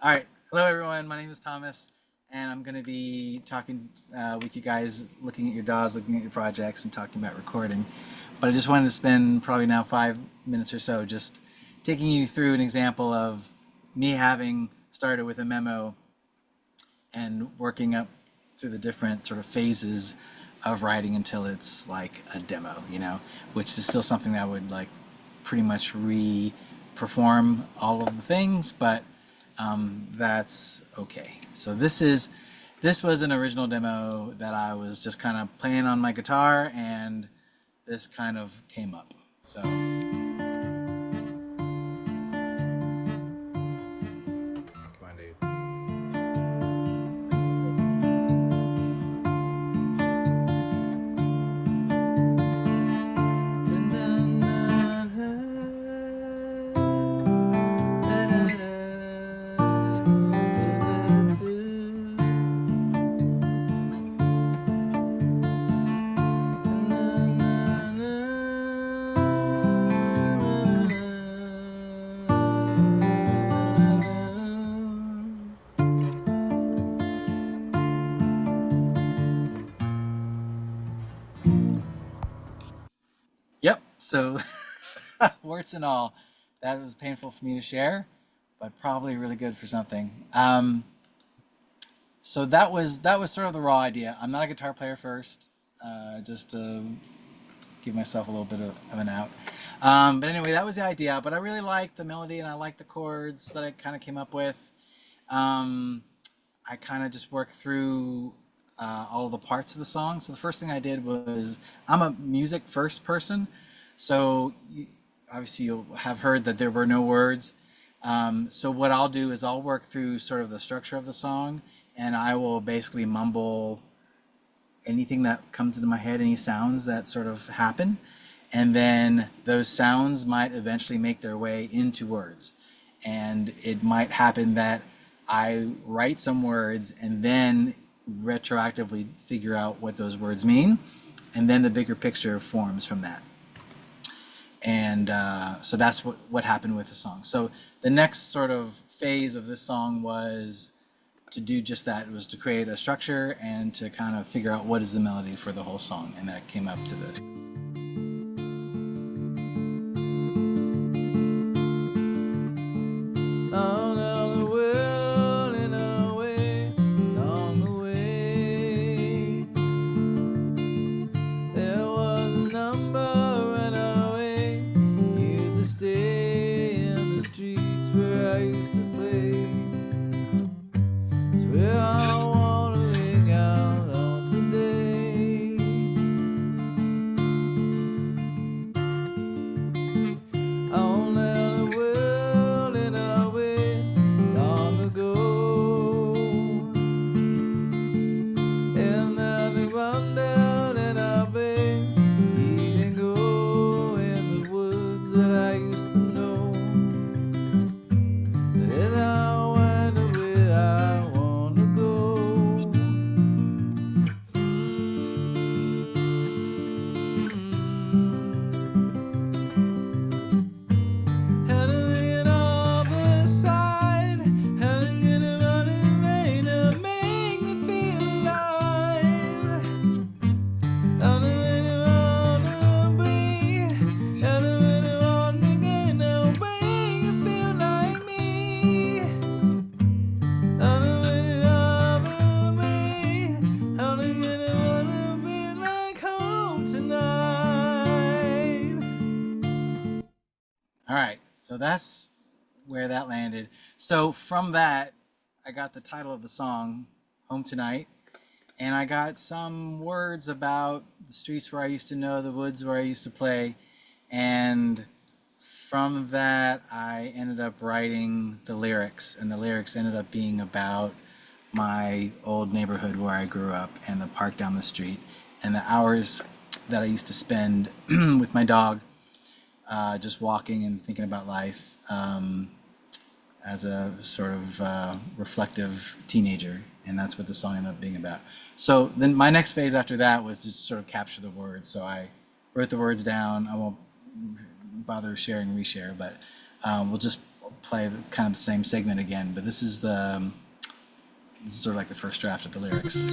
All right. Hello, everyone. My name is Thomas, and I'm going to be talking with you guys, looking at your DAWs, looking at your projects, and talking about recording. But I just wanted to spend probably now 5 minutes or so just taking you through an example of me having started with a memo and working up through the different sort of phases of writing until it's like a demo, which is still something that would like pretty much re-perform all of the things, but that's okay. So this was an original demo that I was just kind of playing on my guitar, and this kind of came up. So come on, dude. Yep. So warts and all, that was painful for me to share, but probably really good for something. So that was sort of the raw idea. I'm not a guitar player first, just to give myself a little bit of an out. But anyway, that was the idea. But I really liked the melody and I liked the chords that I kind of came up with. I kind of just worked through all of the parts of the song. So the first thing I did was, I'm a music first person, so obviously you'll have heard that there were no words. So what I'll do is I'll work through sort of the structure of the song, and I will basically mumble anything that comes into my head, any sounds that sort of happen, and then those sounds might eventually make their way into words. And it might happen that I write some words and then retroactively figure out what those words mean, and then the bigger picture forms from that. And so that's what happened with the song. So the next sort of phase of this song was to do just that. It was to create a structure and to kind of figure out what is the melody for the whole song, and that came up to this. All right, so that's where that landed. So from that, I got the title of the song, Home Tonight, and I got some words about the streets where I used to know, the woods where I used to play, and from that, I ended up writing the lyrics, and the lyrics ended up being about my old neighborhood where I grew up, and the park down the street, and the hours that I used to spend with my dog, just walking and thinking about life as a sort of reflective teenager, and that's what the song ended up being about. So then my next phase after that was to sort of capture the words. So I wrote the words down. I won't bother sharing reshare, but we'll just play kind of the same segment again, but this is sort of like the first draft of the lyrics.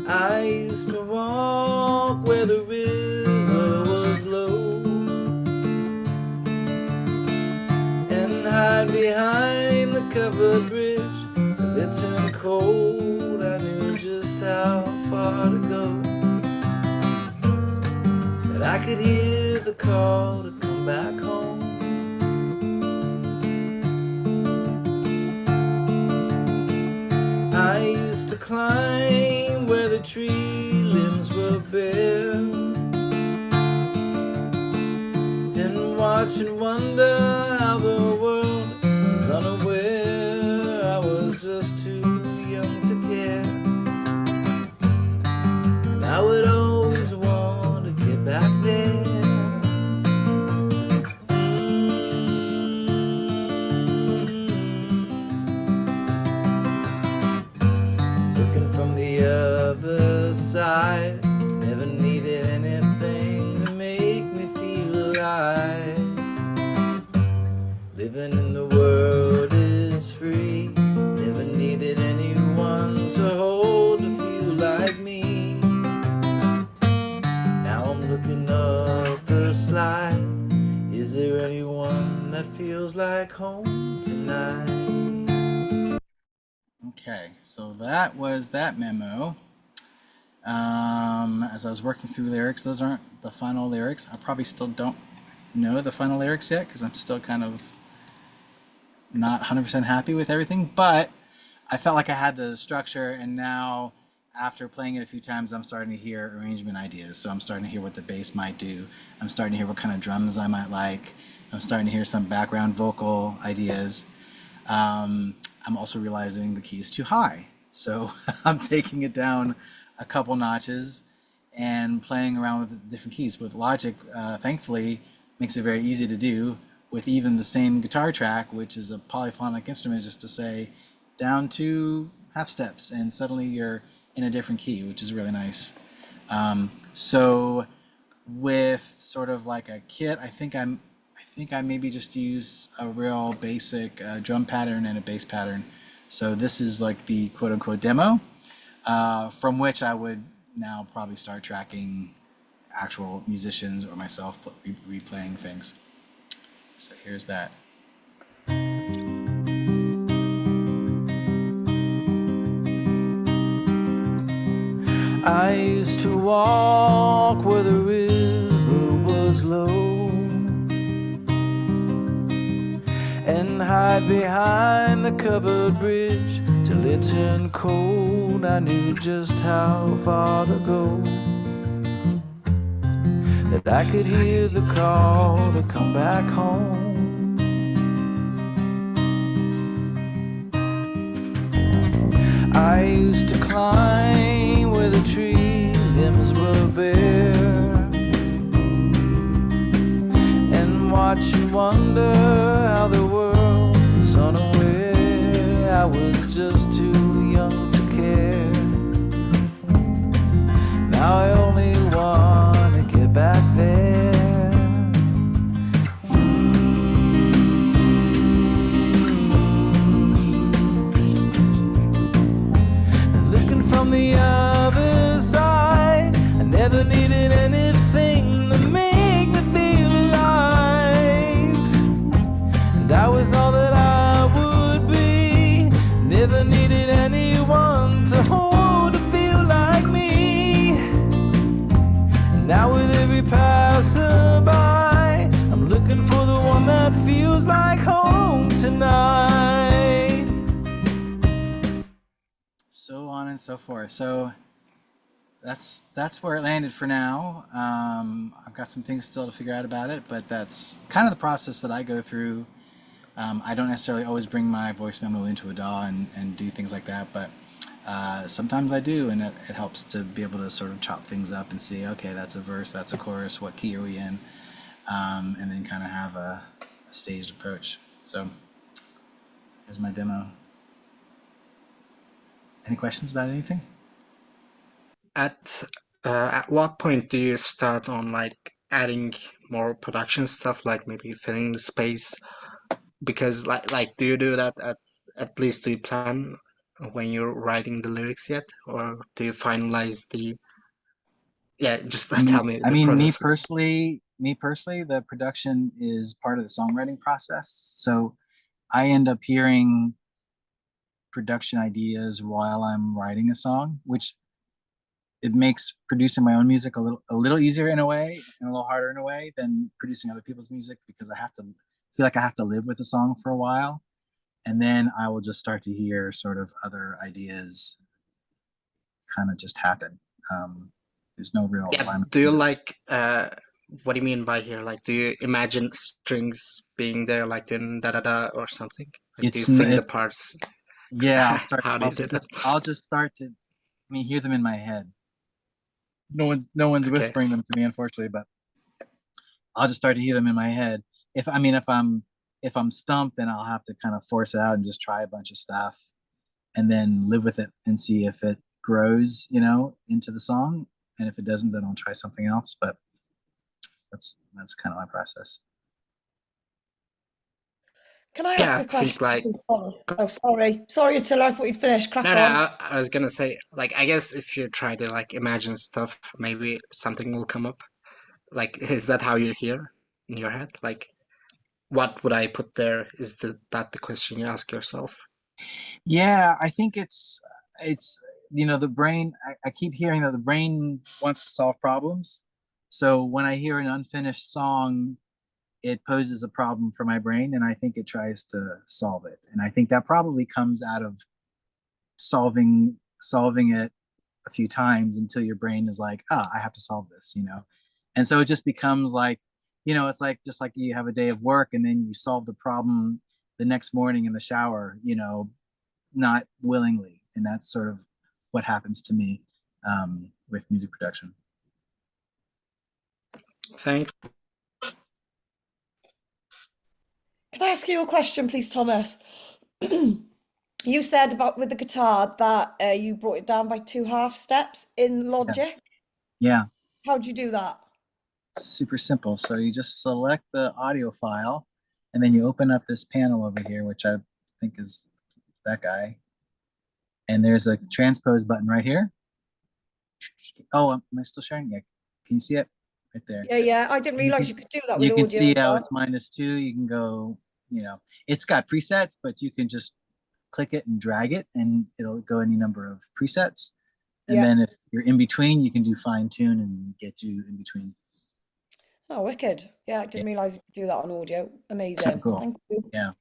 I used to walk where the river was low and hide behind the covered bridge till it turned cold. I knew just how far to go, but I could hear the call to come back home. I used to climb where the tree limbs were bare and watch and wonder how the world is unaware. I was just too young to care, and I would always want to get back there. From the other side, never needed anything to make me feel alive. Living in the world is free, never needed anyone to hold to feel like me. Now I'm looking up the slide, is there anyone that feels like home tonight? Okay, so that was that memo. As I was working through lyrics, those aren't the final lyrics. I probably still don't know the final lyrics yet because I'm still kind of not 100% happy with everything, but I felt like I had the structure, and now after playing it a few times, I'm starting to hear arrangement ideas. So I'm starting to hear what the bass might do. I'm starting to hear what kind of drums I might like. I'm starting to hear some background vocal ideas. I'm also realizing the key is too high. So I'm taking it down a couple notches and playing around with different keys. With Logic, thankfully, makes it very easy to do with even the same guitar track, which is a polyphonic instrument, just to say down 2 half steps, and suddenly you're in a different key, which is really nice. So with sort of like a kit, I think I maybe just use a real basic drum pattern and a bass pattern. So this is like the quote-unquote demo, from which I would now probably start tracking actual musicians or myself replaying things. So here's that. I used to walk where the river was low and hide behind the covered bridge till it turned cold. I knew just how far to go, that I could hear the call to come back home. I used to climb where the tree limbs were bare and watch and wonder how the world was unaware. I was just too young to care. Now I only want to get back there. Looking from the other side, I never needed anything to make me feel alive, and I was all that I would be. Never needed anyone to hold to feel like me. And now with every passerby, I'm looking for the one that feels like home tonight. So on and so forth. So that's where it landed for now. I've got some things still to figure out about it, but that's kind of the process that I go through. I don't necessarily always bring my voice memo into a DAW and do things like that, but sometimes I do, and it helps to be able to sort of chop things up and see, okay, that's a verse, that's a chorus, what key are we in, and then kind of have a staged approach. So here's my demo. Any questions about anything? At At what point do you start on like adding more production stuff, like maybe filling the space? Because do you do that at least do you plan when you're writing the lyrics yet, or do you finalize the yeah? Just I mean, tell me I the mean, process. me personally, the production is part of the songwriting process. So I end up hearing production ideas while I'm writing a song, which it makes producing my own music a little easier in a way and a little harder in a way than producing other people's music because I have to feel like I have to live with the song for a while, and then I will just start to hear sort of other ideas kind of just happen. There's no real Yeah, rhyme or do you reason. like what do you mean by here? Like, do you imagine strings being there, like in da da da or something? Like, do you sing the It's parts? yeah. How do you do that? I'll just start to. I mean, hear them in my head. No one's Okay. whispering them to me, unfortunately, but I'll just start to hear them in my head. If I'm stumped, then I'll have to kind of force it out and just try a bunch of stuff and then live with it and see if it grows, into the song. And if it doesn't, then I'll try something else. But that's kind of my process. Can I Yeah, ask I a question, think like please, Thomas? Oh, sorry. Sorry, Attila, I thought you'd finished. Crack no, no. on. I was gonna say like I guess if you try to like imagine stuff, maybe something will come up. Like, is that how you hear in your head? Like, what would I put there? Is that the question you ask yourself? Yeah, I think it's the brain. I keep hearing that the brain wants to solve problems. So when I hear an unfinished song, it poses a problem for my brain, and I think it tries to solve it. And I think that probably comes out of solving it a few times until your brain is like, ah, I have to solve this. And so it just becomes like, it's like just like you have a day of work and then you solve the problem the next morning in the shower, not willingly. And that's sort of what happens to me with music production. Thanks. Can I ask you a question, please, Thomas? You said about with the guitar that you brought it down by 2/2 steps in Yeah. Logic. Yeah. How do you do that? Super simple. So you just select the audio file and then you open up this panel over here, which I think is that guy. And there's a transpose button right here. Oh, am I still sharing? Yeah. Can you see it? Right there. Yeah, yeah. I didn't You realize can, you could do that with you can audio see as how well. it's -2. You can go, it's got presets, but you can just click it and drag it and it'll go any number of presets. And Yeah. then if you're in between, you can do fine tune and get you in between. Oh, wicked. Yeah, I Yeah. didn't realize you could do that on audio. Super Amazing. cool. Thank you. Yeah.